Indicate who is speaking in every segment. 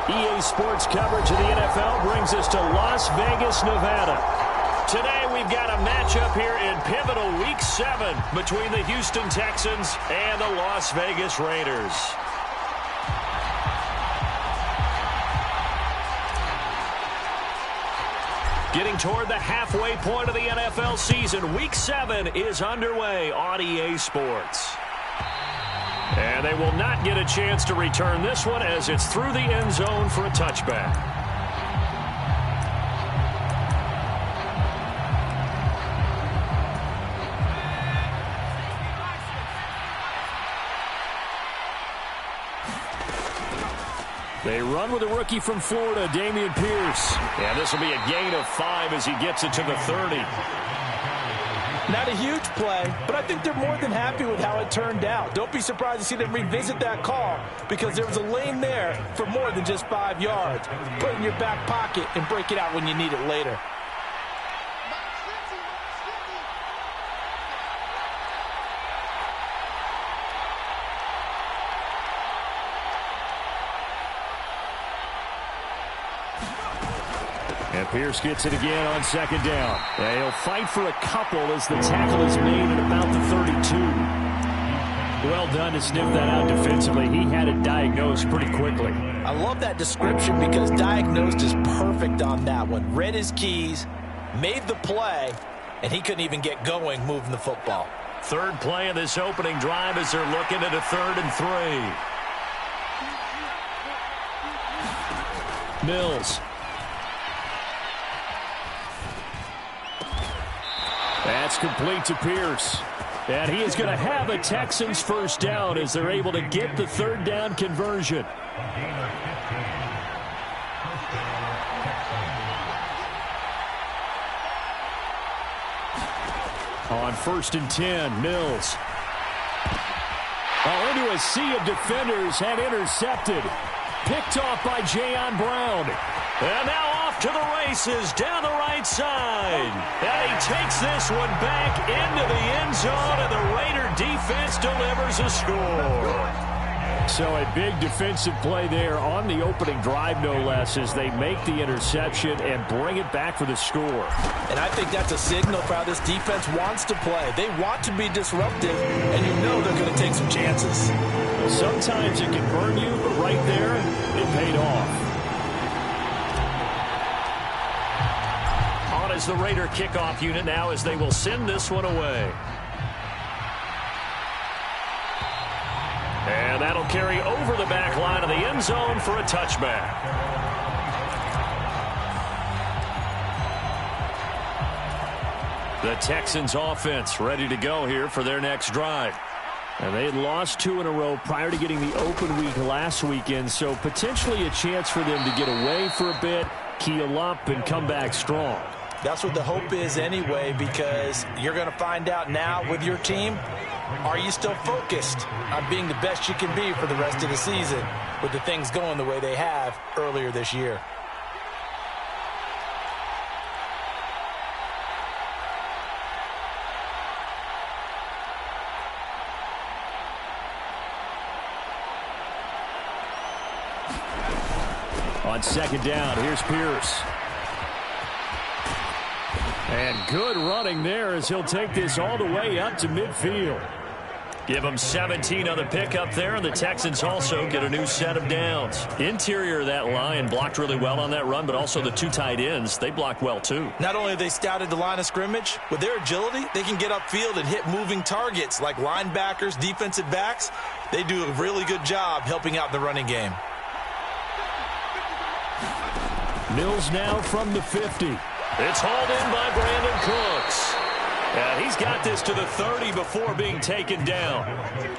Speaker 1: EA Sports coverage of the NFL brings us to Las Vegas, Nevada. Today we've got a matchup here in pivotal Week 7 between the Houston Texans and the Las Vegas Raiders. Getting toward the halfway point of the NFL season, Week 7 is underway on EA Sports. And they will not get a chance to return this one as it's through the end zone for a touchback. They run with a rookie from Florida, Dameon Pierce. And this will be a gain of 5 as he gets it to the 30.
Speaker 2: Not a huge play, but I think they're more than happy with how it turned out. Don't be surprised to see them revisit that call because there was a lane there for more than just 5 yards. Put it in your back pocket and break it out when you need it later.
Speaker 1: And Pierce gets it again on second down. He'll fight for a couple as the tackle is made at about the 32. Well done to sniff that out defensively. He had it diagnosed pretty quickly.
Speaker 2: I love that description because diagnosed is perfect on that one. Read his keys, made the play, and he couldn't even get going moving the football.
Speaker 1: Third play of this opening drive as they're looking at a 3rd and 3. Mills. That's complete to Pierce. And he is going to have a Texans first down as they're able to get the 3rd down conversion. On 1st and 10, Mills. Into a sea of defenders and intercepted. Picked off by Jayon Brown. And now off to the races down the right side. And he takes this one back into the end zone, and the Raider defense delivers a score. So a big defensive play there on the opening drive, no less, as they make the interception and bring it back for the score.
Speaker 2: And I think that's a signal for how this defense wants to play. They want to be disruptive, and you know they're going to take some chances.
Speaker 1: Sometimes it can burn you, but right there, it paid off. On is the Raider kickoff unit now as they will send this one away. And that'll carry over the back line of the end zone for a touchback. The Texans offense ready to go here for their next drive. And they had lost 2 in a row prior to getting the open week last weekend, so potentially a chance for them to get away for a bit, keel up, and come back strong.
Speaker 2: That's what the hope is anyway, because you're going to find out now with your team, are you still focused on being the best you can be for the rest of the season with the things going the way they have earlier this year?
Speaker 1: On second down, here's Pierce. And good running there as he'll take this all the way up to midfield. Give them 17 on the pickup there, and the Texans also get a new set of downs. Interior of that line blocked really well on that run, but also the 2 tight ends, they blocked well too.
Speaker 2: Not only have they scouted the line of scrimmage, with their agility, they can get upfield and hit moving targets like linebackers, defensive backs. They do a really good job helping out the running game.
Speaker 1: Mills now from the 50. It's hauled in by Brandon Cooks. And he's got this to the 30 before being taken down.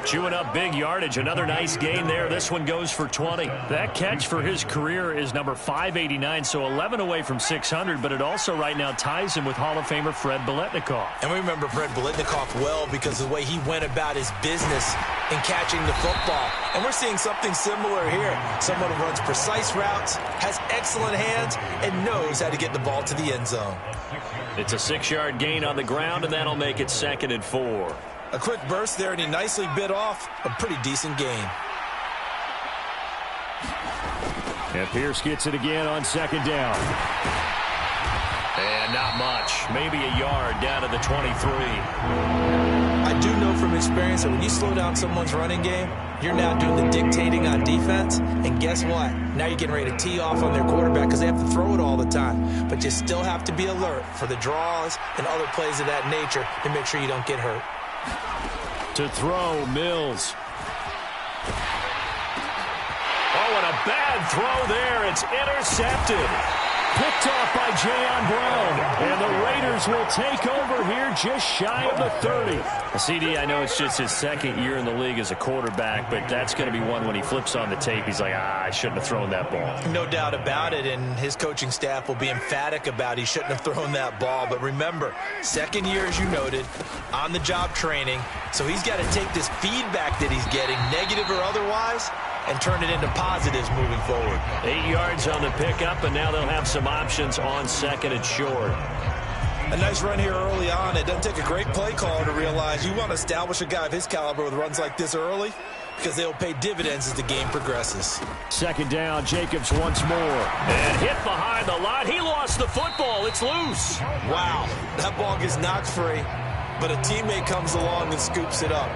Speaker 1: Chewing up big yardage. Another nice gain there. This one goes for 20. That catch for his career is number 589, so 11 away from 600, but it also right now ties him with Hall of Famer Fred Biletnikoff.
Speaker 2: And we remember Fred Biletnikoff well because of the way he went about his business in catching the football. And we're seeing something similar here. Someone who runs precise routes, has excellent hands, and knows how to get the ball to the end zone.
Speaker 1: It's a 6-yard gain on the ground, and that'll make it 2nd and 4.
Speaker 2: A quick burst there, and he nicely bit off a pretty decent gain.
Speaker 1: And Pierce gets it again on second down. And not much. Maybe a yard down to the 23.
Speaker 2: I do know from experience that when you slow down someone's running game, you're now doing the dictating on defense. And guess what? Now you're getting ready to tee off on their quarterback because they have to throw it all the time. But you still have to be alert for the draws and other plays of that nature to make sure you don't get hurt.
Speaker 1: To throw, Mills. Oh, and a bad throw there. It's intercepted. Picked off by Jayon Brown. And the Raiders will take over here just shy of the 30. CD, I know it's just his second year in the league as a quarterback, but that's going to be one when he flips on the tape. He's like, I shouldn't have thrown that ball.
Speaker 2: No doubt about it, and his coaching staff will be emphatic about he shouldn't have thrown that ball. But remember, second year, as you noted, on-the-job training. So he's got to take this feedback that he's getting, negative or otherwise, and turn it into positives moving forward.
Speaker 1: 8 yards on the pickup, and now they'll have some options on second and short.
Speaker 2: A nice run here early on. It doesn't take a great play caller to realize you want to establish a guy of his caliber with runs like this early because they'll pay dividends as the game progresses.
Speaker 1: Second down, Jacobs once more. And hit behind the line. He lost the football. It's loose.
Speaker 2: Wow, that ball gets knocked free, but a teammate comes along and scoops it up.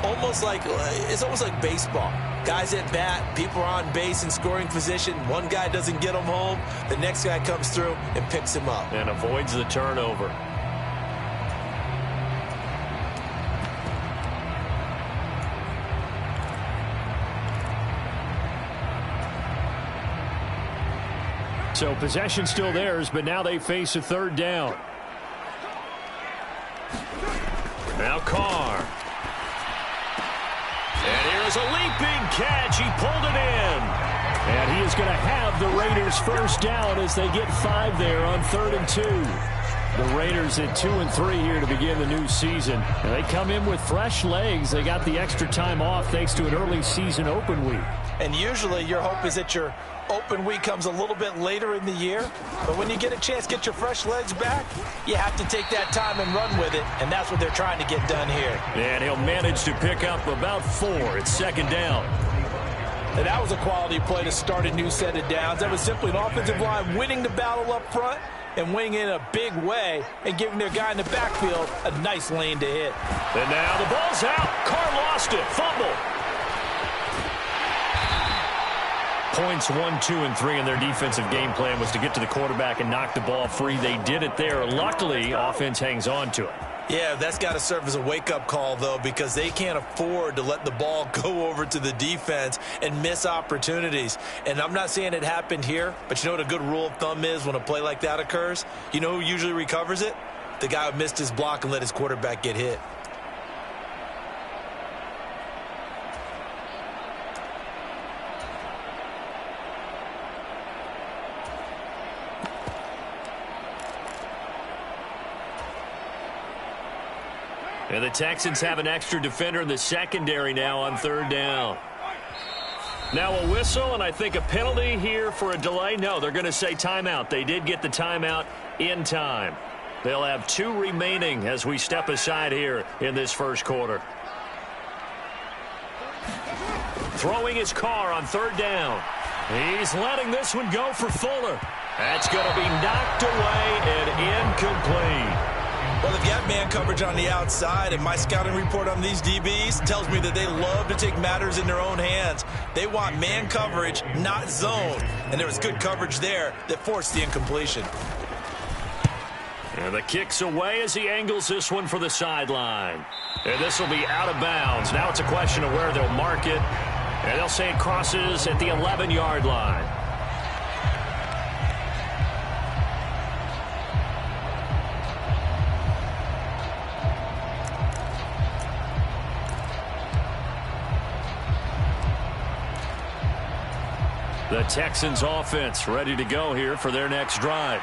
Speaker 2: It's almost like baseball. Guys at bat, people are on base in scoring position. One guy doesn't get him home. The next guy comes through and picks him up.
Speaker 1: And avoids the turnover. So possession still theirs, but now they face a third down. Now Carr. And here's a leaping catch. He pulled it in. And he is going to have the Raiders first down as they get 5 there on 3rd and 2. The Raiders at 2 and 3 here to begin the new season. And they come in with fresh legs. They got the extra time off thanks to an early season open week.
Speaker 2: And usually your hope is that your open week comes a little bit later in the year. But when you get a chance to get your fresh legs back, you have to take that time and run with it. And that's what they're trying to get done here.
Speaker 1: And he'll manage to pick up about 4. It's second down.
Speaker 2: And that was a quality play to start a new set of downs. That was simply an offensive line winning the battle up front and winning in a big way and giving their guy in the backfield a nice lane to hit.
Speaker 1: And now the ball's out. Carr lost it. Fumble. Points 1, 2, and 3 in their defensive game plan was to get to the quarterback and knock the ball free. They did it there. Luckily, offense hangs on to it.
Speaker 2: Yeah, that's got to serve as a wake-up call, though, because they can't afford to let the ball go over to the defense and miss opportunities. And I'm not saying it happened here, but you know what a good rule of thumb is when a play like that occurs? You know who usually recovers it? The guy who missed his block and let his quarterback get hit.
Speaker 1: And the Texans have an extra defender in the secondary now on 3rd down. Now a whistle and I think a penalty here for a delay. No, they're going to say timeout. They did get the timeout in time. They'll have 2 remaining as we step aside here in this first quarter. Throwing his Carr on 3rd down. He's letting this one go for Fuller. That's going to be knocked away and incomplete.
Speaker 2: Well, they've got man coverage on the outside, and my scouting report on these DBs tells me that they love to take matters in their own hands. They want man coverage, not zone. And there was good coverage there that forced the incompletion.
Speaker 1: And the kick's away as he angles this one for the sideline. And this will be out of bounds. Now it's a question of where they'll mark it. And they'll say it crosses at the 11-yard line. The Texans offense ready to go here for their next drive.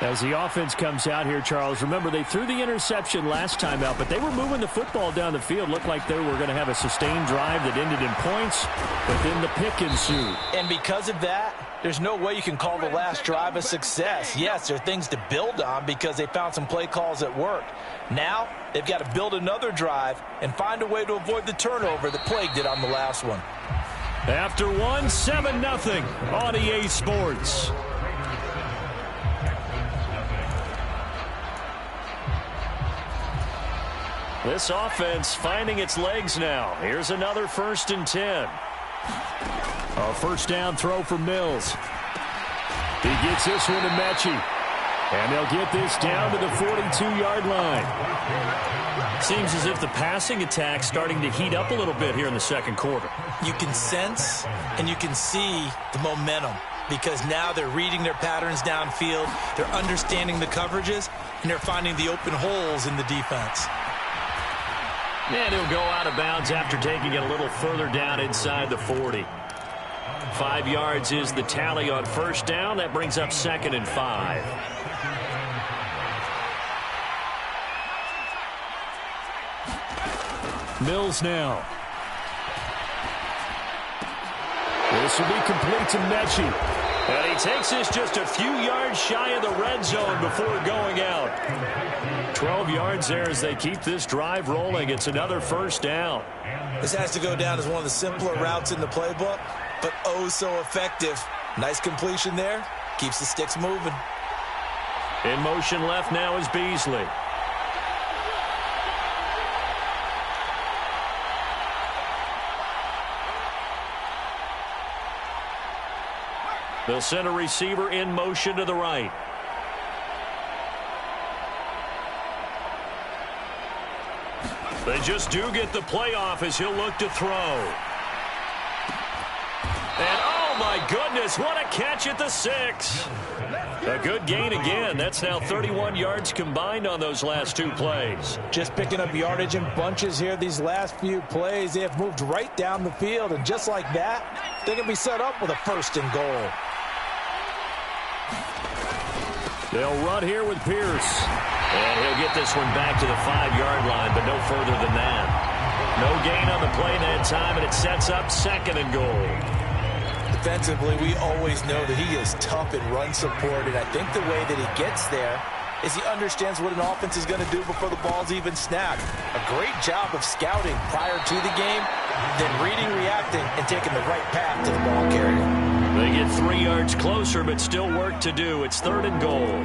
Speaker 1: As the offense comes out here, Charles, remember they threw the interception last time out, but they were moving the football down the field. Looked like they were going to have a sustained drive that ended in points, but then the pick ensued.
Speaker 2: And because of that, there's no way you can call the last drive a success. Yes, there are things to build on because they found some play calls that worked. Now, they've got to build another drive and find a way to avoid the turnover that plagued it on the last one.
Speaker 1: After one, 7-0 on EA Sports. This offense finding its legs now. Here's another 1st and 10. A first down throw for Mills. He gets this one to Mechie. And they'll get this down to the 42-yard line. Seems as if the passing attack's starting to heat up a little bit here in the second quarter.
Speaker 2: You can sense and you can see the momentum because now they're reading their patterns downfield, they're understanding the coverages, and they're finding the open holes in the defense.
Speaker 1: And he'll go out of bounds after taking it a little further down inside the 40. 5 yards is the tally on first down. That brings up 2nd and 5. Mills now. This will be complete to Mechie. And he takes this just a few yards shy of the red zone before going out. 12 yards there as they keep this drive rolling. It's another first down.
Speaker 2: This has to go down as one of the simpler routes in the playbook, but oh so effective. Nice completion there. Keeps the sticks moving.
Speaker 1: In motion left now is Beasley. They'll send a receiver in motion to the right. They just do get the playoff as he'll look to throw. And oh my goodness, what a catch at the 6. A good gain again. That's now 31 yards combined on those last 2 plays.
Speaker 2: Just picking up yardage in bunches here these last few plays. They have moved right down the field, and just like that, they can be set up with a 1st and goal.
Speaker 1: They'll run here with Pierce. And he'll get this one back to the 5-yard line, but no further than that. No gain on the play that time, and it sets up 2nd and goal.
Speaker 2: Defensively, we always know that he is tough in run support, and I think the way that he gets there is he understands what an offense is going to do before the ball's even snapped. A great job of scouting prior to the game, then reading, reacting, and taking the right path to the ball carrier.
Speaker 1: They get 3 yards closer, but still work to do. It's 3rd and goal.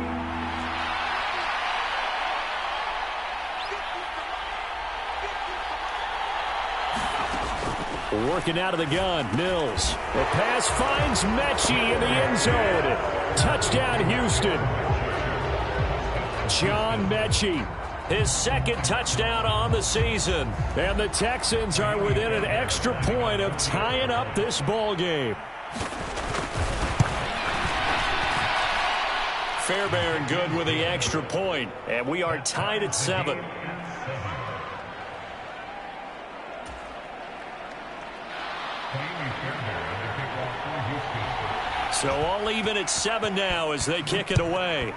Speaker 1: Working out of the gun, Mills. The pass finds Mechie in the end zone. Touchdown, Houston. John Mechie, his 2nd touchdown on the season. And the Texans are within an extra point of tying up this ball game. Fairbairn good with the extra point. And we are tied at 7. So all even at 7 now as they kick it away.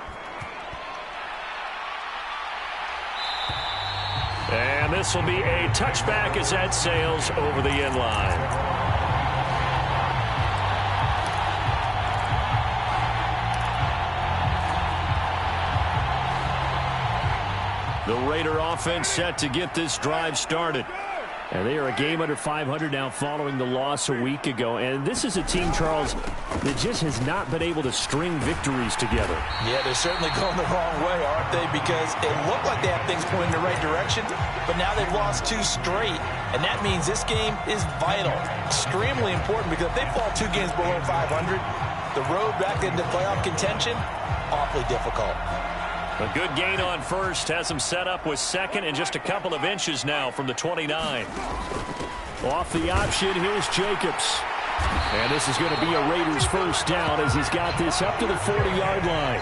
Speaker 1: And this will be a touchback as that sails over the end line. The Raider offense set to get this drive started. And they are a game under 500 now following the loss a week ago. And this is a team, Charles, that just has not been able to string victories together.
Speaker 2: Yeah, they're certainly going the wrong way, aren't they? Because it looked like they have things pointing in the right direction, but now they've lost 2 straight. And that means this game is vital, extremely important, because if they fall 2 games below 500, the road back into playoff contention, awfully difficult.
Speaker 1: A good gain on first has him set up with 2nd and just a couple of inches now from the 29. Off the option, here's Jacobs. And this is going to be a Raiders first down as he's got this up to the 40-yard line.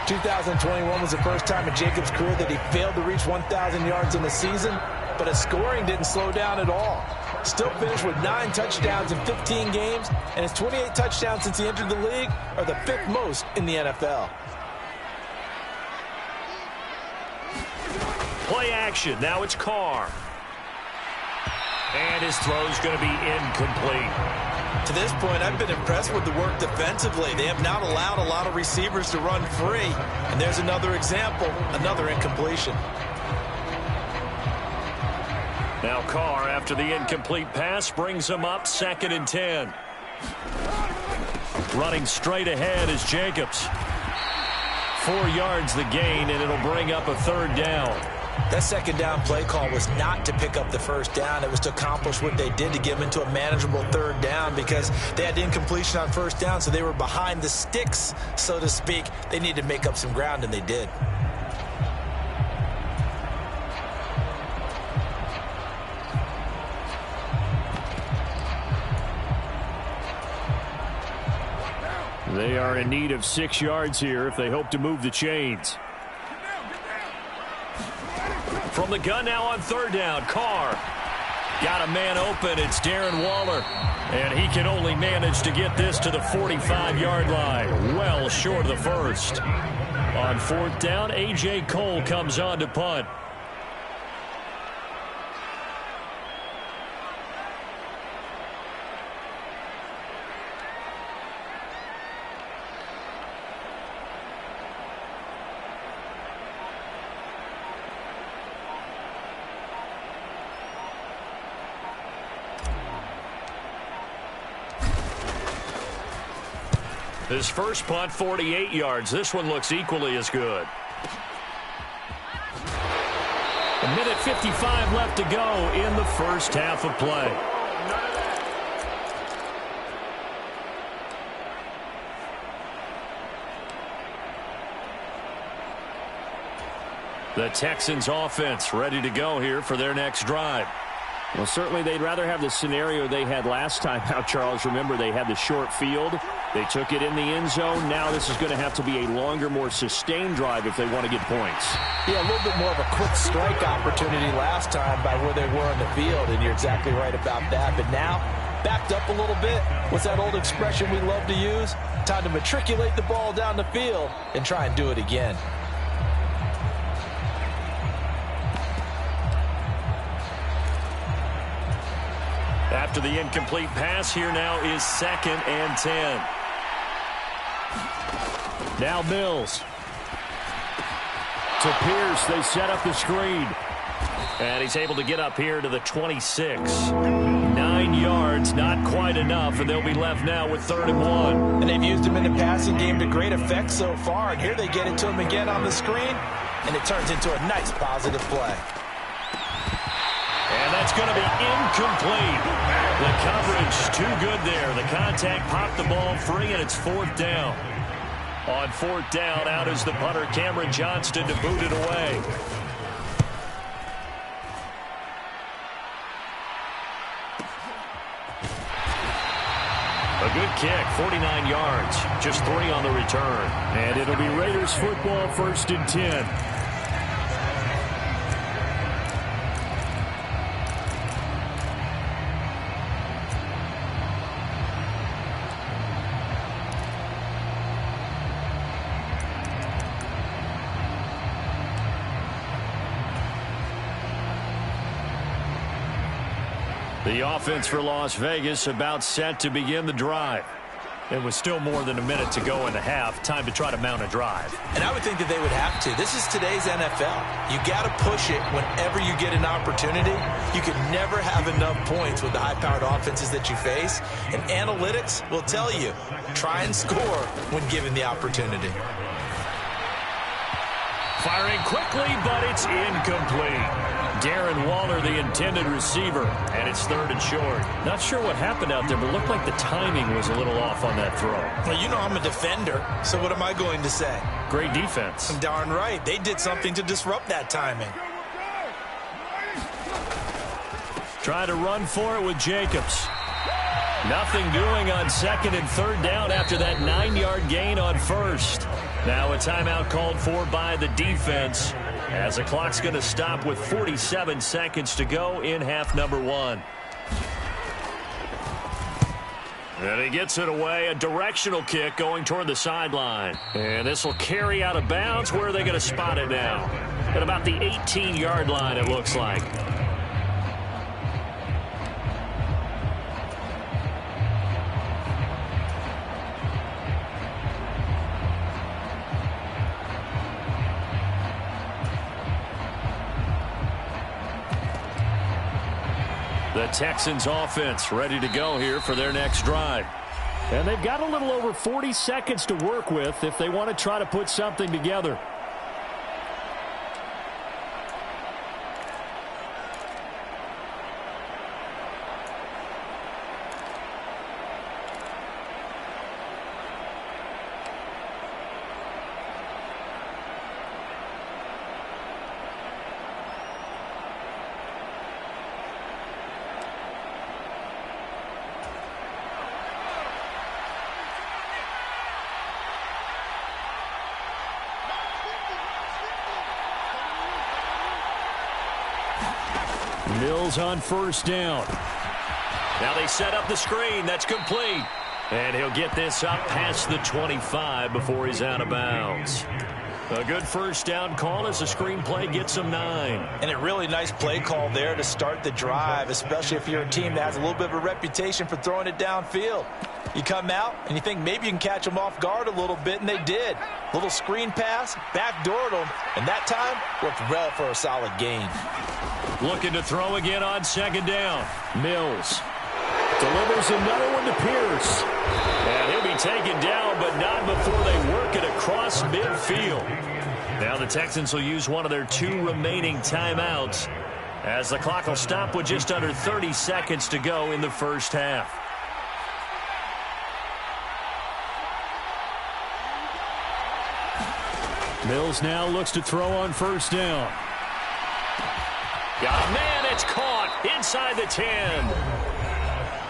Speaker 2: 2021 was the first time in Jacobs' career that he failed to reach 1,000 yards in a season, but his scoring didn't slow down at all. Still finished with 9 touchdowns in 15 games, and his 28 touchdowns since he entered the league are the 5th most in the NFL.
Speaker 1: Play action. Now it's Carr. And his throw's going to be incomplete.
Speaker 2: To this point, I've been impressed with the work defensively. They have not allowed a lot of receivers to run free. And there's another example, another incompletion.
Speaker 1: Now Carr, after the incomplete pass, brings him up 2nd and 10. Running straight ahead is Jacobs. 4 yards the gain, and it'll bring up a 3rd down.
Speaker 2: That 2nd down play call was not to pick up the 1st down. It was to accomplish what they did to get them into a manageable 3rd down because they had incompletion on 1st down, so they were behind the sticks, so to speak. They needed to make up some ground, and they did.
Speaker 1: They are in need of 6 yards here if they hope to move the chains. From the gun now on 3rd down, Carr. Got a man open. It's Darren Waller. And he can only manage to get this to the 45-yard line. Well short of the 1st. On 4th down, A.J. Cole comes on to punt. His first punt, 48 yards. This one looks equally as good. 1:55 left to go in the first half of play. The Texans offense ready to go here for their next drive.
Speaker 3: Well, certainly they'd rather have the scenario they had last time out, Charles. Remember, they had the short field. They took it in the end zone. Now this is going to have to be a longer, more sustained drive if they want to get points.
Speaker 2: Yeah, a little bit more of a quick strike opportunity last time by where they were on the field, and you're exactly right about that. But now, backed up a little bit. What's that old expression we love to use? Time to matriculate the ball down the field and try and do it again.
Speaker 1: After the incomplete pass, here now is 2nd and 10. Now Mills. To Pierce, they set up the screen. And he's able to get up here to the 26. 9 yards, not quite enough, and they'll be left now with 3rd and 1.
Speaker 2: And they've used him in the passing game to great effect so far. And here they get it to him again on the screen, and it turns into a nice positive play.
Speaker 1: And that's going to be incomplete. The coverage too good there. The contact popped the ball free, and it's 4th down. On 4th down, out is the punter, Cameron Johnston, to boot it away. A good kick, 49 yards. Just 3 on the return. And it'll be Raiders football, 1st and 10. The offense for Las Vegas about set to begin the drive. It was still more than a minute to go in the half. Time to try to mount a drive.
Speaker 2: And I would think that they would have to. This is today's NFL. You got to push it whenever you get an opportunity. You can never have enough points with the high-powered offenses that you face. And analytics will tell you, try and score when given the opportunity.
Speaker 1: Firing quickly, but it's incomplete. Darren Waller, the intended receiver, and it's 3rd and short. Not sure what happened out there, but it looked like the timing was a little off on that throw.
Speaker 2: Well, you know I'm a defender, so what am I going to say?
Speaker 1: Great defense.
Speaker 2: Darn right. They did something to disrupt that timing.
Speaker 1: Try to run for it with Jacobs. Nothing doing on 2nd and 3rd down after that 9-yard gain on 1st. Now a timeout called for by the defense, as the clock's going to stop with 47 seconds to go in half number 1. And he gets it away, a directional kick going toward the sideline. And this will carry out of bounds. Where are they going to spot it now? At about the 18-yard line, it looks like. The Texans offense ready to go here for their next drive.
Speaker 3: And they've got a little over 40 seconds to work with if they want to try to put something together. Mills on first down.
Speaker 1: Now they set up the screen. That's complete. And he'll get this up past the 25 before he's out of bounds. A good first down call as the screenplay gets him 9.
Speaker 2: And a really nice play call there to start the drive, especially if you're a team that has a little bit of a reputation for throwing it downfield. You come out and you think maybe you can catch them off guard a little bit, and they did. Little screen pass, backdoored them, and that time worked well for a solid gain.
Speaker 1: Looking to throw again on second down.
Speaker 3: Mills delivers another one to Pierce.
Speaker 1: And he'll be taken down, but not before they work it across midfield. Now the Texans will use one of their 2 remaining timeouts as the clock will stop with just under 30 seconds to go in the first half.
Speaker 3: Mills now looks to throw on first down.
Speaker 1: Got a man, it's caught inside the 10.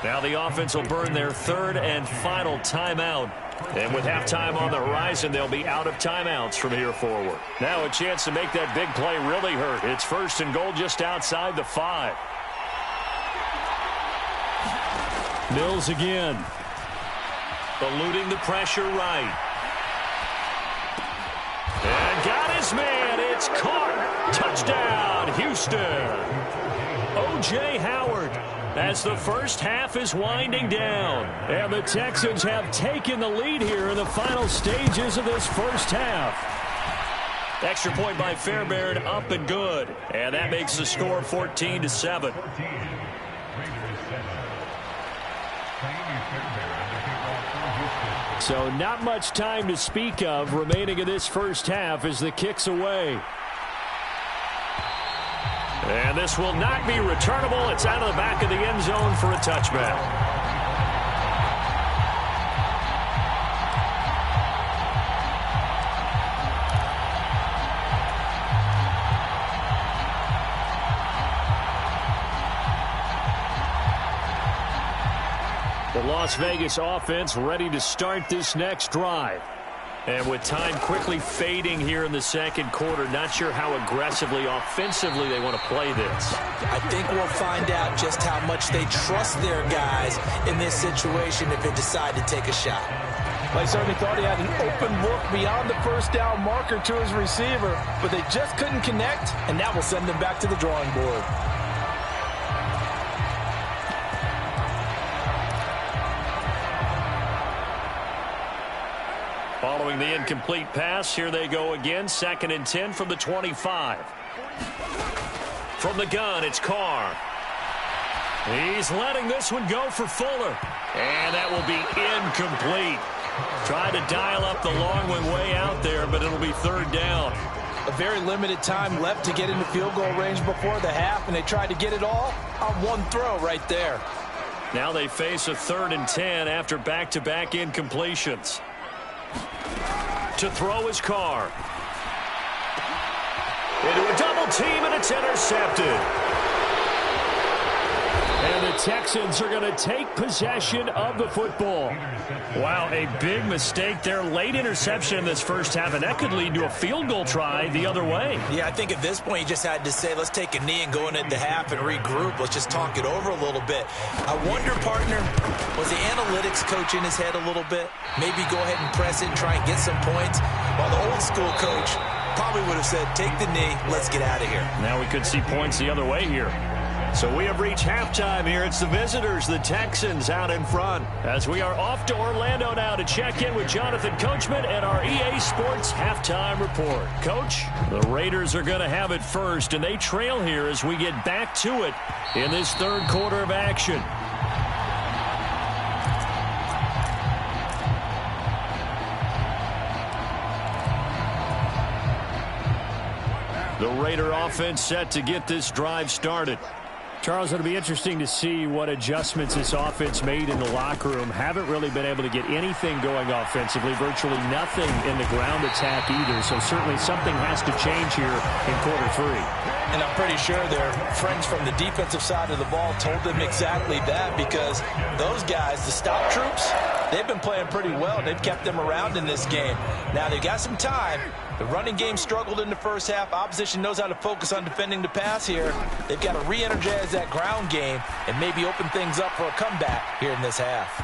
Speaker 1: Now the offense will burn their 3rd and final timeout. And with halftime on the horizon, they'll be out of timeouts from here forward. Now a chance to make that big play really hurt. It's 1st and goal just outside the 5.
Speaker 3: Mills again.
Speaker 1: Eluding the pressure right. And got his man. It's caught. Touchdown, Houston. O.J. Howard as the first half is winding down.
Speaker 3: And the Texans have taken the lead here in the final stages of this first half.
Speaker 1: Extra point by Fairbairn, up and good. And that makes the score 14-7.
Speaker 3: So not much time to speak of remaining in this first half as the kick's away.
Speaker 1: And this will not be returnable. It's out of the back of the end zone for a touchback. The Las Vegas offense ready to start this next drive. And with time quickly fading here in the second quarter, not sure how aggressively, offensively they want to play this.
Speaker 2: I think we'll find out just how much they trust their guys in this situation if they decide to take a shot. I certainly thought he had an open look beyond the first down marker to his receiver, but they just couldn't connect, and that will send them back to the drawing board.
Speaker 1: Following the incomplete pass, here they go again. 2nd and 10 from the 25. From the gun, it's Carr. He's letting this one go for Fuller. And that will be incomplete. Tried to dial up the long one way out there, but it'll be 3rd down.
Speaker 2: A very limited time left to get into field goal range before the half, and they tried to get it all on one throw right there.
Speaker 1: Now they face a 3rd and 10 after back-to-back incompletions. To throw his Carr. Into a double team, and it's intercepted.
Speaker 3: And the Texans are going to take possession of the football.
Speaker 1: Wow, a big mistake there. Late interception in this first half, and that could lead to a field goal try the other way.
Speaker 2: Yeah, I think at this point you just had to say, let's take a knee and go into the half and regroup. Let's just talk it over a little bit. I wonder, partner, was the analytics coach in his head a little bit? Maybe go ahead and press it and try and get some points? While the old school coach probably would have said, take the knee, let's get out of here.
Speaker 1: Now we could see points the other way here. So we have reached halftime here. It's the visitors, the Texans, out in front. As we are off to Orlando now to check in with Jonathan Coachman and our EA Sports halftime report. Coach, the Raiders are going to have it first, and they trail here as we get back to it in this third quarter of action. The Raider offense set to get this drive started.
Speaker 3: Charles, it'll be interesting to see what adjustments this offense made in the locker room. Haven't really been able to get anything going offensively, virtually nothing in the ground attack either. So certainly something has to change here in quarter three.
Speaker 2: And I'm pretty sure their friends from the defensive side of the ball told them exactly that, because those guys, the stop troops, they've been playing pretty well. They've kept them around in this game. Now they've got some time. The running game struggled in the first half. Opposition knows how to focus on defending the pass here. They've got to re-energize that ground game and maybe open things up for a comeback here in this half.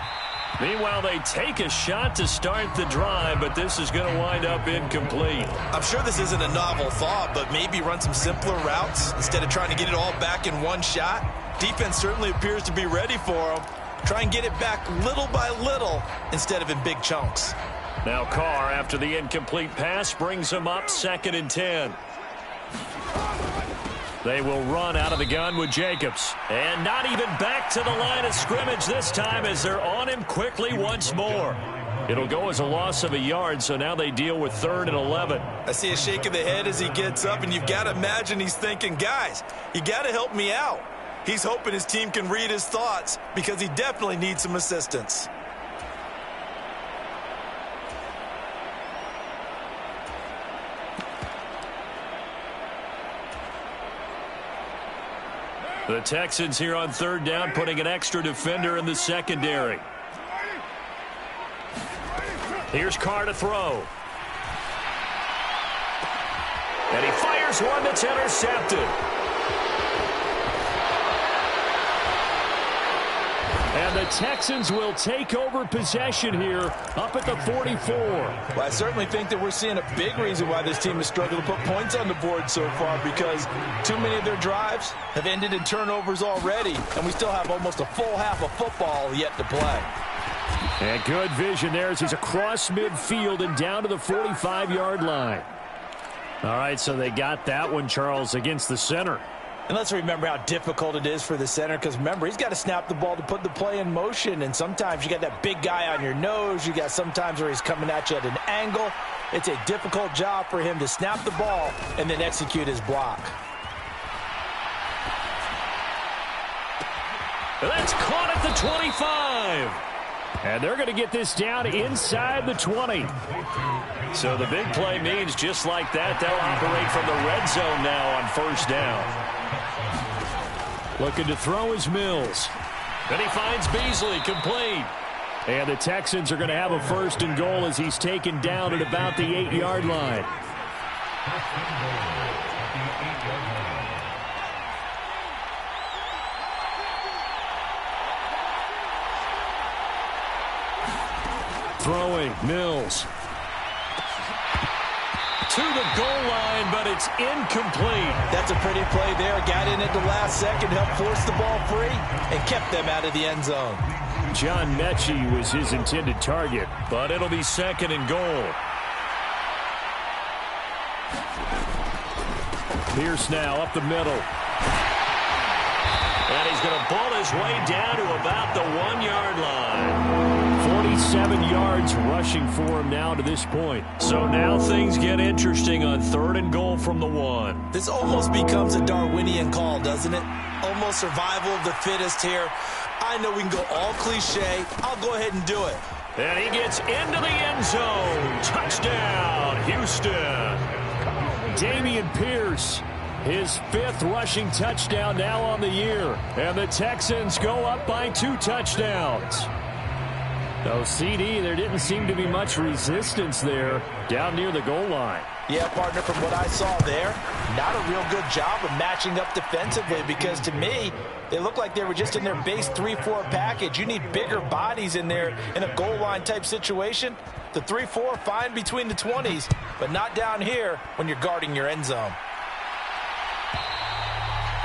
Speaker 1: Meanwhile, they take a shot to start the drive, but this is going to wind up incomplete.
Speaker 4: I'm sure this isn't a novel thought, but maybe run some simpler routes instead of trying to get it all back in one shot. Defense certainly appears to be ready for them. Try and get it back little by little instead of in big chunks.
Speaker 1: Now Carr, after the incomplete pass, brings him up 2nd and 10. They will run out of the gun with Jacobs. And not even back to the line of scrimmage this time as they're on him quickly once more. It'll go as a loss of a yard, so now they deal with 3rd and 11.
Speaker 4: I see a shake of the head as he gets up, and you've got to imagine he's thinking, guys, you got to help me out. He's hoping his team can read his thoughts because he definitely needs some assistance.
Speaker 1: The Texans here on 3rd down, putting an extra defender in the secondary. Here's Carr to throw. And he fires one that's intercepted. And the Texans will take over possession here up at the 44.
Speaker 2: Well, I certainly think that we're seeing a big reason why this team has struggled to put points on the board so far, because too many of their drives have ended in turnovers already, and we still have almost a full half of football yet to play.
Speaker 3: And good vision there as he's across midfield and down to the 45-yard line. All right, so they got that one, Charles, against the center.
Speaker 2: And let's remember how difficult it is for the center, because remember, he's got to snap the ball to put the play in motion, and sometimes you got that big guy on your nose. You got sometimes where he's coming at you at an angle. It's a difficult job for him to snap the ball and then execute his block.
Speaker 1: And that's caught at the 25.
Speaker 3: And they're going to get this down inside the 20.
Speaker 1: So the big play means just like that, they'll operate from the red zone now on 1st down.
Speaker 3: Looking to throw is Mills.
Speaker 1: And he finds Beasley, complete.
Speaker 3: And the Texans are going to have a 1st and goal as he's taken down at about the 8-yard line. Throwing, Mills.
Speaker 1: To the goal line, but it's incomplete.
Speaker 2: That's a pretty play there. Got in at the last second, helped force the ball free, and kept them out of the end zone.
Speaker 3: John Mechie was his intended target.
Speaker 1: But it'll be 2nd and goal.
Speaker 3: Pierce now up the middle.
Speaker 1: And he's going to ball his way down to about the 1-yard line.
Speaker 3: 47 yards rushing for him now to this point.
Speaker 1: So now things get interesting on 3rd and goal from the 1.
Speaker 4: This almost becomes a Darwinian call, doesn't it? Almost survival of the fittest here. I know we can go all cliche. I'll go ahead and do it.
Speaker 1: And he gets into the end zone. Touchdown, Houston.
Speaker 3: Dameon Pierce, his 5th rushing touchdown now on the year. And the Texans go up by 2 touchdowns. So, CD, there didn't seem to be much resistance there down near the goal line.
Speaker 2: Yeah, partner, from what I saw there, not a real good job of matching up defensively, because to me, they look like they were just in their base 3-4 package. You need bigger bodies in there in a goal line type situation. The 3-4, fine between the 20s, but not down here when you're guarding your end zone.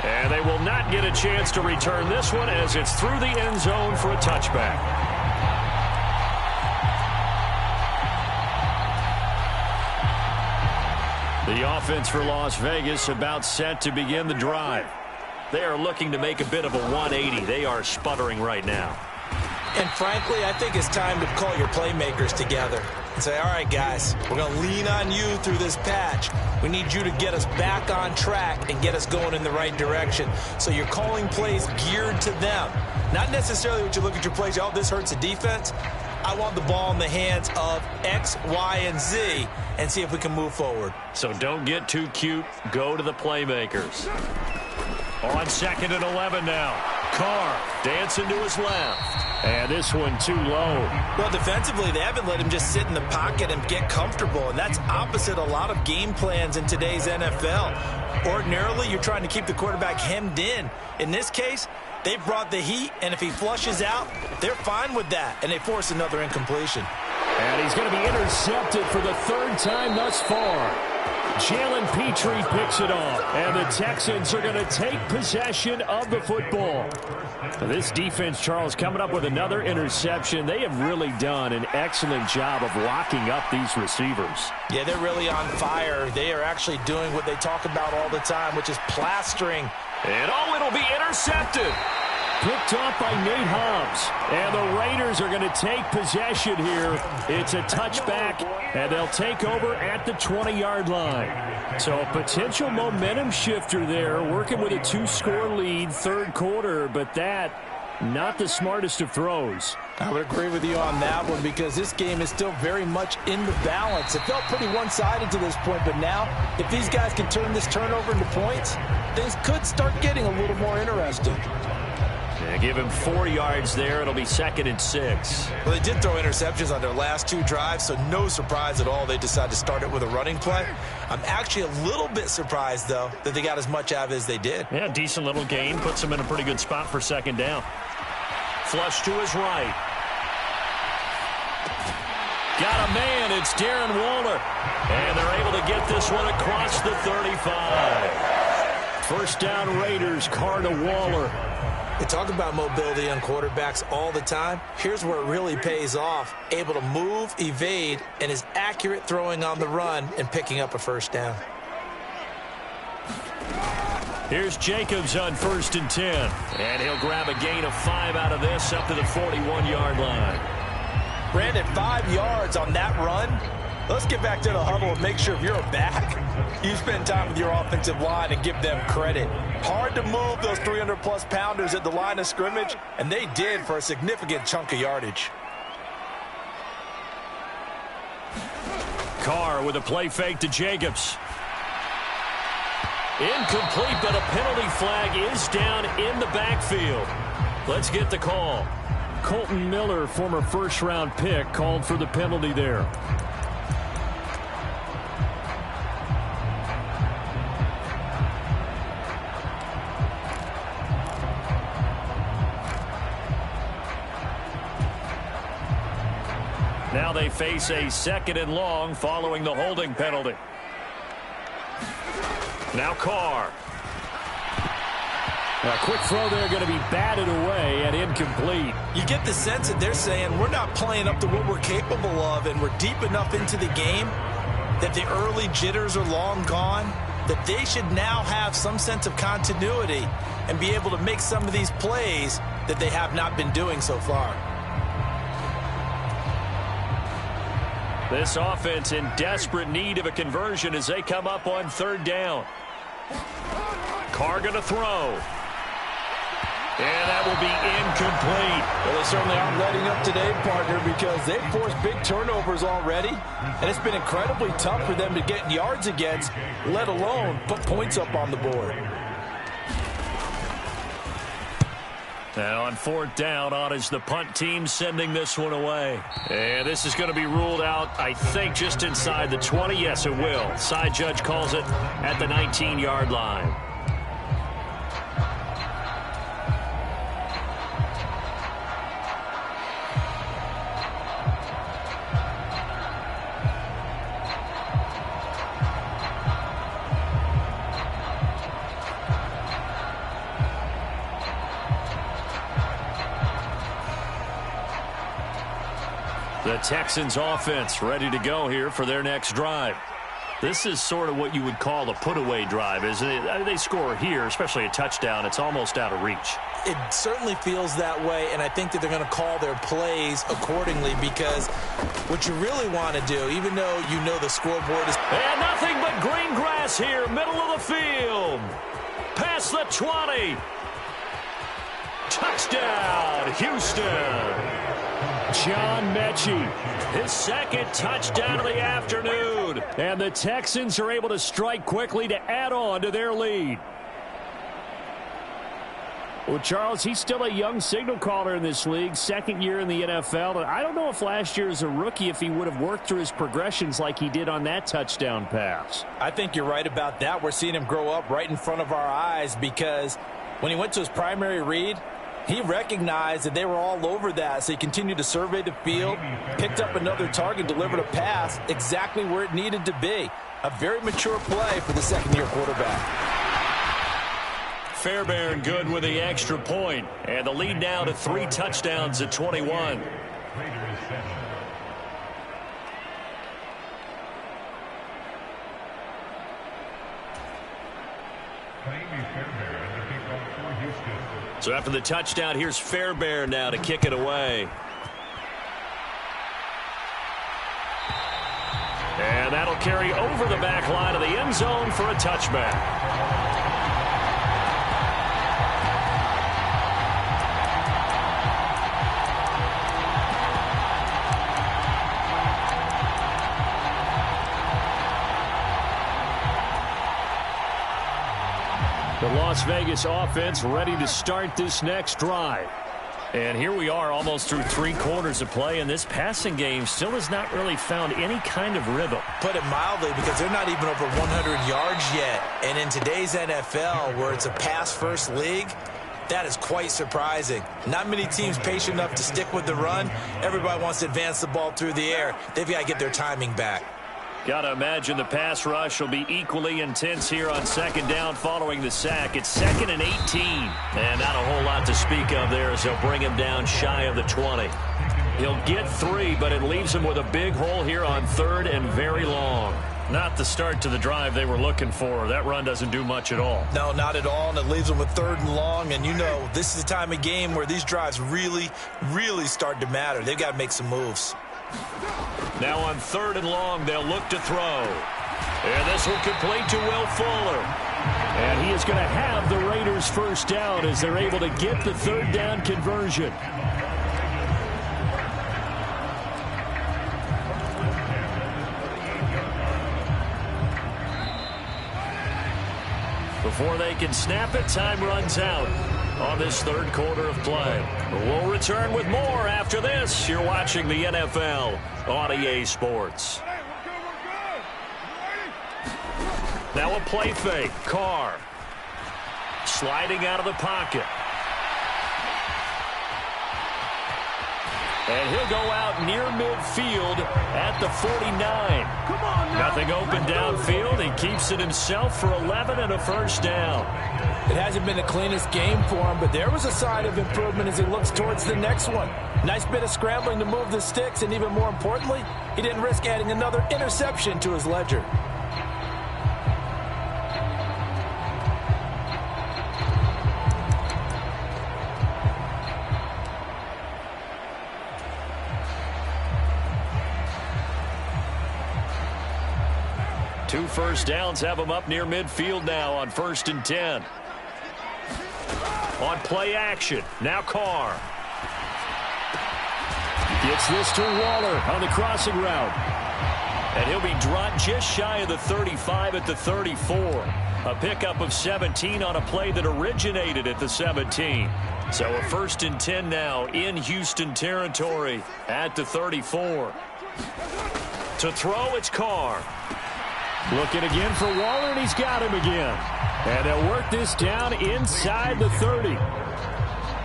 Speaker 1: And they will not get a chance to return this one as it's through the end zone for a touchback. The offense for Las Vegas about set to begin the drive. They are looking to make a bit of a 180. They are sputtering right now.
Speaker 4: And frankly, I think it's time to call your playmakers together and say, all right, guys, we're going to lean on you through this patch. We need you to get us back on track and get us going in the right direction. So you're calling plays geared to them. Not necessarily what you look at your plays, oh, this hurts the defense. I want the ball in the hands of X, Y, and Z and see if we can move forward.
Speaker 1: So don't get too cute. Go to the playmakers. On 2nd and 11 now. Carr dancing to his left. And this one too low.
Speaker 4: Well, defensively, they haven't let him just sit in the pocket and get comfortable, and that's opposite a lot of game plans in today's NFL. Ordinarily, you're trying to keep the quarterback hemmed in. In this case, they brought the heat, and if he flushes out, they're fine with that, and they force another incompletion.
Speaker 1: And he's going to be intercepted for the 3rd time thus far. Jalen Petrie picks it off, and the Texans are going to take possession of the football. This defense, Charles, coming up with another interception. They have really done an excellent job of locking up these receivers.
Speaker 2: Yeah, they're really on fire. They are actually doing what they talk about all the time, which is plastering.
Speaker 1: And it'll be intercepted. Picked off by Nate Hobbs. And the Raiders are going to take possession here. It's a touchback, and they'll take over at the 20-yard line. So a potential momentum shifter there, working with a 2-score lead, 3rd quarter, but that, not the smartest of throws.
Speaker 2: I would agree with you on that one because this game is still very much in the balance. It felt pretty one-sided to this point, but now if these guys can turn this turnover into points, things could start getting a little more interesting.
Speaker 1: Yeah, give him 4 yards there. It'll be 2nd and 6.
Speaker 4: Well, they did throw interceptions on their last 2 drives, so no surprise at all they decided to start it with a running play. I'm actually a little bit surprised, though, that they got as much out of it as they did.
Speaker 1: Yeah, decent little gain. Puts them in a pretty good spot for 2nd down. Flush to his right. Got a man. It's Darren Waller. And they're able to get this one across the 35. 1st down Raiders, Carr to Waller.
Speaker 4: They talk about mobility on quarterbacks all the time. Here's where it really pays off. Able to move, evade, and is accurate throwing on the run and picking up a 1st down.
Speaker 1: Here's Jacobs on 1st and 10. And he'll grab a gain of 5 out of this up to the 41-yard line.
Speaker 2: Brandon, 5 yards on that run. Let's get back to the huddle and make sure if you're a back, you spend time with your offensive line and give them credit. Hard to move those 300-plus pounders at the line of scrimmage, and they did for a significant chunk of yardage.
Speaker 1: Carr with a play fake to Jacobs. Incomplete, but a penalty flag is down in the backfield. Let's get the call. Colton Miller, former 1st-round pick, called for the penalty there. Now they face a 2nd and long following the holding penalty. Now Carr. A quick throw there going to be batted away and incomplete.
Speaker 4: You get the sense that they're saying we're not playing up to what we're capable of, and we're deep enough into the game that the early jitters are long gone, that they should now have some sense of continuity and be able to make some of these plays that they have not been doing so far.
Speaker 1: This offense in desperate need of a conversion as they come up on 3rd down. Carr going to throw. And that will be incomplete.
Speaker 2: Well, they certainly aren't letting up today, partner, because they've forced big turnovers already, and it's been incredibly tough for them to get yards against, let alone put points up on the board.
Speaker 1: Now on 4th down, on is the punt team sending this one away. And this is going to be ruled out, I think, just inside the 20. Yes, it will. Side judge calls it at the 19-yard line. The Texans offense ready to go here for their next drive. This is sort of what you would call a put-away drive, isn't it? They score here, especially a touchdown. It's almost out of reach.
Speaker 2: It certainly feels that way, and I think that they're going to call their plays accordingly, because what you really want to do, even though you know the scoreboard is...
Speaker 1: And nothing but green grass here, middle of the field. Past the 20. Touchdown, Houston. John Mechie, his second touchdown of the afternoon. And the Texans are able to strike quickly to add on to their lead. Well, Charles, he's still a young signal caller in this league, second year in the NFL. And I don't know if last year as a rookie, if he would have worked through his progressions like he did on that touchdown pass.
Speaker 2: I think you're right about that. We're seeing him grow up right in front of our eyes, because when he went to his primary read, he recognized that they were all over that, so he continued to survey the field, picked up another target, delivered a pass exactly where it needed to be. A very mature play for the second-year quarterback.
Speaker 1: Fairbairn good with the extra point, and the lead now to 3 touchdowns at 21. So after the touchdown, here's Fairbairn now to kick it away. And that'll carry over the back line of the end zone for a touchback. The Las Vegas offense ready to start this next drive. And here we are almost through 3 quarters of play, and this passing game still has not really found any kind of rhythm.
Speaker 2: Put it mildly, because they're not even over 100 yards yet. And in today's NFL, where it's a pass-first league, that is quite surprising. Not many teams patient enough to stick with the run. Everybody wants to advance the ball through the air. They've got to get their timing back.
Speaker 1: Got to imagine the pass rush will be equally intense here on second down following the sack. It's 2nd and 18. And not a whole lot to speak of there as they'll bring him down shy of the 20. He'll get 3, but it leaves him with a big hole here on 3rd and very long. Not the start to the drive they were looking for. That run doesn't do much at all.
Speaker 2: No, not at all, and it leaves them with 3rd and long. And you know, this is the time of game where these drives really, really start to matter. They've got to make some moves.
Speaker 1: Now on 3rd and long, they'll look to throw. And this will complete to Will Fuller. And he is going to have the Raiders first down as they're able to get the 3rd down conversion. Before they can snap it, time runs out on this 3rd quarter of play. We'll return with more after this. You're watching the NFL on EA Sports. Now a play fake. Carr sliding out of the pocket. And he'll go out near midfield at the 49. Nothing open downfield. He keeps it himself for 11 and a first down.
Speaker 2: It hasn't been the cleanest game for him, but there was a sign of improvement as he looks towards the next one. Nice bit of scrambling to move the sticks, and even more importantly, he didn't risk adding another interception to his ledger.
Speaker 1: Two first downs have him up near midfield now on 1st and 10. On play action, now Carr. Gets this to Waller on the crossing route. And he'll be dropped just shy of the 35 at the 34. A pickup of 17 on a play that originated at the 17. So a 1st and 10 now in Houston territory at the 34. To throw, it's Carr. Looking again for Waller, and he's got him again. And they'll work this down inside the 30.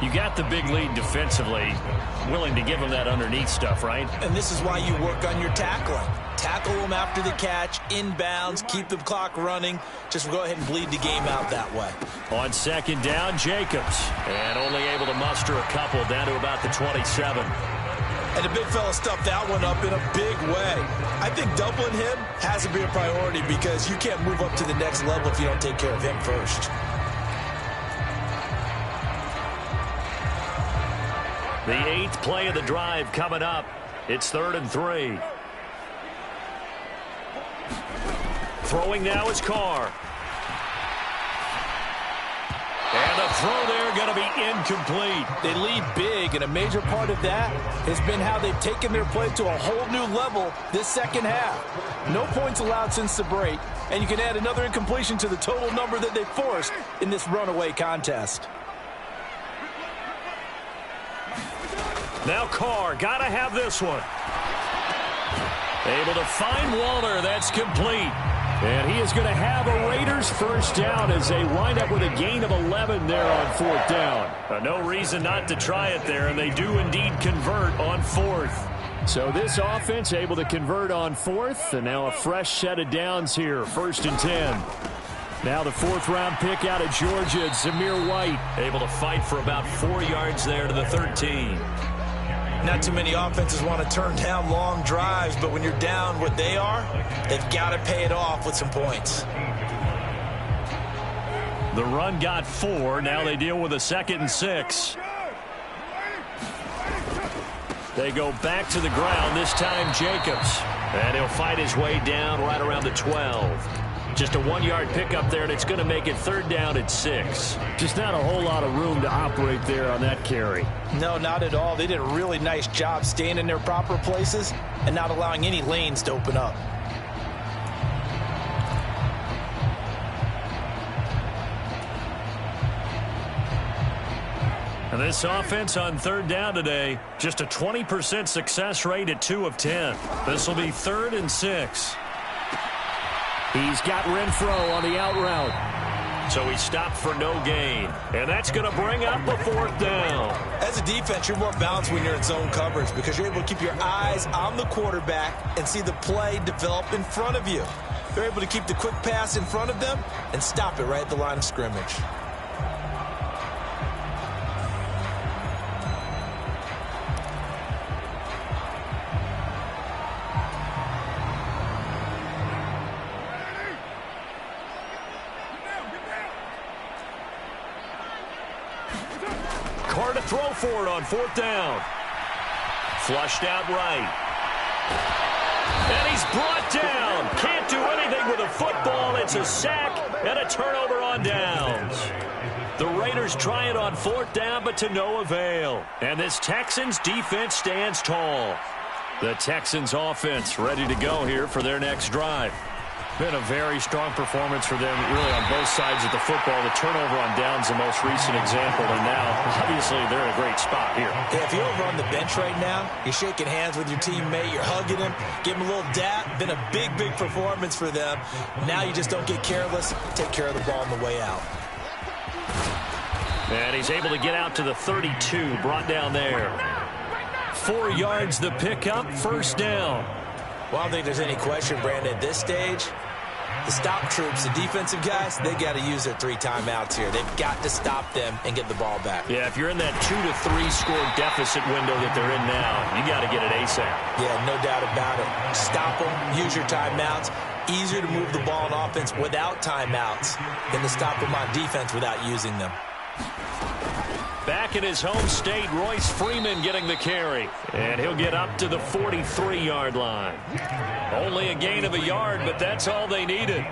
Speaker 1: You got the big lead defensively. Willing to give him that underneath stuff, right?
Speaker 2: And this is why you work on your tackling. Tackle them after the catch, inbounds, keep the clock running. Just go ahead and bleed the game out that way.
Speaker 1: On 2nd down, Jacobs. And only able to muster a couple down to about the 27.
Speaker 4: And the big fella stuffed that one up in a big way. I think doubling him has to be a priority because you can't move up to the next level if you don't take care of him first.
Speaker 1: The 8th play of the drive coming up. It's 3rd and 3. Throwing now is Carr. And the throw there going to be incomplete.
Speaker 2: They lead big, and a major part of that has been how they've taken their play to a whole new level this second half. No points allowed since the break, and you can add another incompletion to the total number that they forced in this runaway contest.
Speaker 1: Now Carr, got to have this one. Able to find Waller. That's complete. And he is going to have a Raiders first down as they wind up with a gain of 11 there on 4th down.
Speaker 3: No reason not to try it there, and they do indeed convert on 4th. So this offense able to convert on 4th, and now a fresh set of downs here, 1st and 10. Now the 4th-round pick out of Georgia, Zamir White.
Speaker 1: Able to fight for about 4 yards there to the 13.
Speaker 4: Not too many offenses want to turn down long drives, but when you're down what they are, they've got to pay it off with some points.
Speaker 1: The run got 4. Now they deal with a 2nd and 6. They go back to the ground, this time Jacobs. And he'll fight his way down right around the 12. Just a 1-yard pickup there, and it's going to make it 3rd down at 6.
Speaker 3: Just not a whole lot of room to operate there on that carry.
Speaker 2: No, not at all. They did a really nice job staying in their proper places and not allowing any lanes to open up.
Speaker 1: And this offense on 3rd down today, just a 20% success rate at 2 of 10. This will be 3rd and 6.
Speaker 3: He's got Renfro on the out route.
Speaker 1: So he stopped for no gain. And that's going to bring up the 4th down.
Speaker 4: As a defense, you're more balanced when you're in zone coverage because you're able to keep your eyes on the quarterback and see the play develop in front of you. They're able to keep the quick pass in front of them and stop it right at the line of scrimmage.
Speaker 1: Carr to throw for it on 4th down. Flushed out right. And he's brought down. Can't do anything with a football. It's a sack and a turnover on downs. The Raiders try it on 4th down, but to no avail. And this Texans defense stands tall. The Texans offense ready to go here for their next drive. Been a very strong performance for them, really, on both sides of the football. The turnover on downs, the most recent example, and now, obviously, they're in a great spot here.
Speaker 4: Yeah, if you're over on the bench right now, you're shaking hands with your teammate, you're hugging him, give him a little dap. Been a big, big performance for them. Now you just don't get careless. Take care of the ball on the way out.
Speaker 1: And he's able to get out to the 32, brought down there. 4 yards the pickup, 1st down.
Speaker 4: Well, I don't think there's any question, Brandon, at this stage, the stop troops, the defensive guys, they got to use their 3 timeouts here. They've got to stop them and get the ball back.
Speaker 1: Yeah, if you're in that 2 to 3 score deficit window that they're in now, you got to get it ASAP.
Speaker 4: Yeah, no doubt about it. Stop them, use your timeouts. Easier to move the ball on offense without timeouts than to stop them on defense without using them.
Speaker 1: Back in his home state, Royce Freeman getting the carry. And he'll get up to the 43-yard line. Only a gain of a yard, but that's all they needed.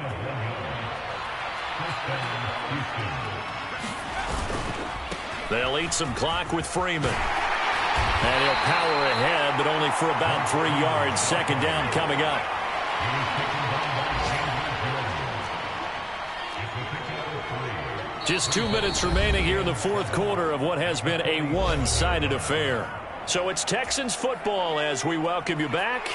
Speaker 1: They'll eat some clock with Freeman. And he'll power ahead, but only for about 3 yards. 2nd down coming up. Just 2 minutes remaining here in the 4th quarter of what has been a one-sided affair. So it's Texans football as we welcome you back.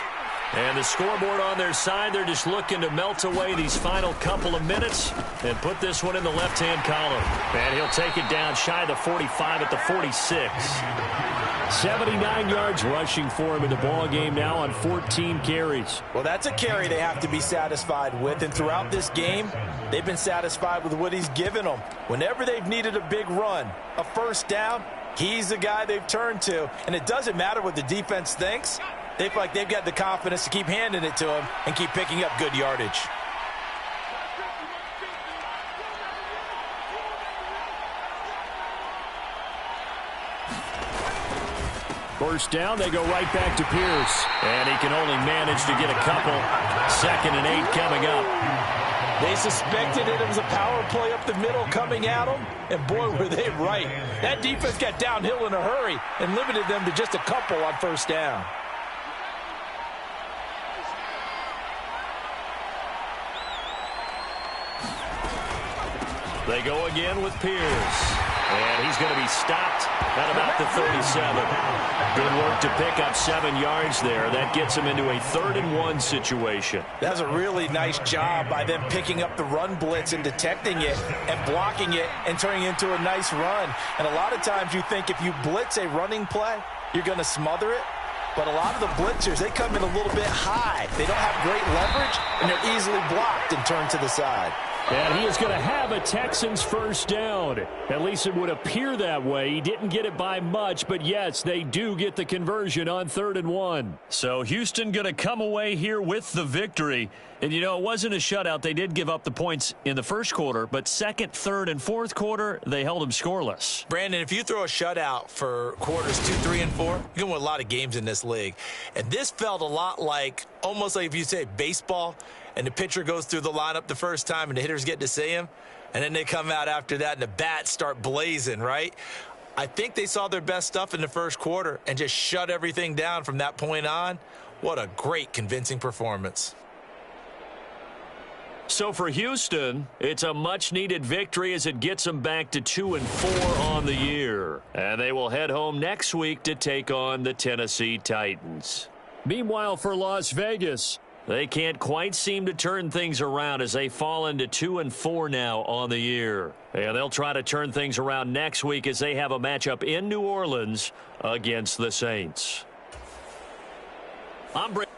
Speaker 1: And the scoreboard on their side, they're just looking to melt away these final couple of minutes and put this one in the left-hand column. And he'll take it down shy of the 45 at the 46. 79 yards rushing for him in the ball game now on 14 carries.
Speaker 2: Well, that's a carry they have to be satisfied with. And throughout this game, they've been satisfied with what he's given them. Whenever they've needed a big run, a 1st down, He's the guy they've turned to, and it doesn't matter what the defense thinks. They feel like they've got the confidence to keep handing it to him and keep picking up good yardage.
Speaker 1: First down, they go right back to Pierce. And he can only manage to get a couple. 2nd and 8 coming up.
Speaker 2: They suspected it was a power play up the middle coming at them, and boy, were they right. That defense got downhill in a hurry and limited them to just a couple on first down.
Speaker 1: They go again with Pierce. And he's going to be stopped at about the 37. Good work to pick up 7 yards there. That gets him into a 3rd and 1 situation.
Speaker 2: That was a really nice job by them picking up the run blitz and detecting it and blocking it and turning it into a nice run. And a lot of times you think if you blitz a running play, you're going to smother it. But a lot of the blitzers, they come in a little bit high. They don't have great leverage, and they're easily blocked and turned to the side.
Speaker 1: And he is going to have a Texans first down. At least it would appear that way. He didn't get it by much, but yes, they do get the conversion on 3rd and 1. So Houston going to come away here with the victory. And, you know, it wasn't a shutout. They did give up the points in the first quarter, but 2nd, 3rd, and 4th quarter, they held them scoreless.
Speaker 4: Brandon, if you throw a shutout for quarters 2, 3, and 4, you can win a lot of games in this league. And this felt a lot like, almost like if you say baseball, and the pitcher goes through the lineup the first time and the hitters get to see him, and then they come out after that and the bats start blazing, right? I think they saw their best stuff in the first quarter and just shut everything down from that point on. What a great, convincing performance.
Speaker 1: So for Houston, it's a much-needed victory as it gets them back to 2-4 on the year. And they will head home next week to take on the Tennessee Titans. Meanwhile, for Las Vegas, they can't quite seem to turn things around as they fall into 2-4 now on the year. And they'll try to turn things around next week as they have a matchup in New Orleans against the Saints. I'm Brandon.